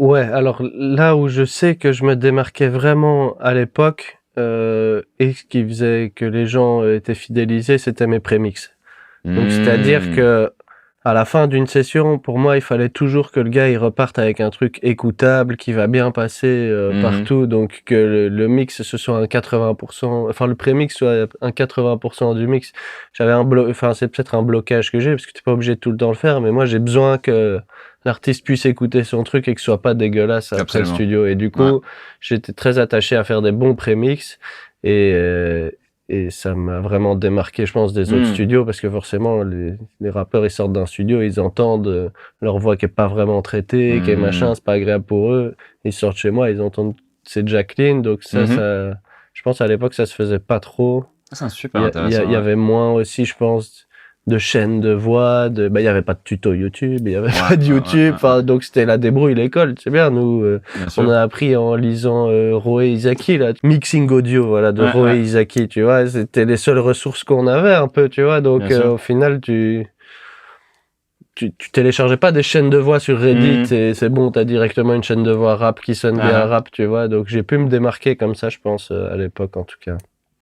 Ouais, alors là où je sais que je me démarquais vraiment à l'époque, et ce qui faisait que les gens étaient fidélisés, c'était mes prémix. Donc c'est-à-dire Mmh. que à la fin d'une session, pour moi, il fallait toujours que le gars il reparte avec un truc écoutable, qui va bien passer Mmh mh. partout, donc que le mix ce soit un 80%, enfin le prémix soit un 80% du mix. J'avais enfin c'est peut-être un blocage que j'ai parce que t'es pas obligé de tout le temps le faire, mais moi j'ai besoin que l'artiste puisse écouter son truc et que ce soit pas dégueulasse après le Absolument. studio. Et du Ouais. coup, j'étais très attaché à faire des bons prémix et ça m'a vraiment démarqué, je pense, des autres Mmh. studios parce que forcément, les rappeurs, ils sortent d'un studio, ils entendent leur voix qui est pas vraiment traitée, qui est Mmh. machin, c'est pas agréable pour eux. Ils sortent chez moi, ils entendent c'est Jacqueline, donc Mmh mh. je pense à l'époque, ça se faisait pas trop. Ah, c'est super Il y intéressant, ouais. avait moins aussi, je pense, de chaînes de voix, il y avait pas de tuto YouTube, il y avait Ouais, pas de ouais, ouais, YouTube, ouais, ouais. enfin, donc c'était la débrouille, l'école, c'est bien, nous, Bien on sûr. a appris en lisant Roé Isaki, là, Mixing Audio, voilà, de Ouais, Roé ouais, Isaki, tu vois, c'était les seules ressources qu'on avait un peu, tu vois, bien donc sûr. au final, tu téléchargeais pas des chaînes de voix sur Reddit Mmh. et c'est bon, t'as directement une chaîne de voix rap qui sonne Hein, bien hein. rap, tu vois, donc j'ai pu me démarquer comme ça, je pense, à l'époque, en tout cas.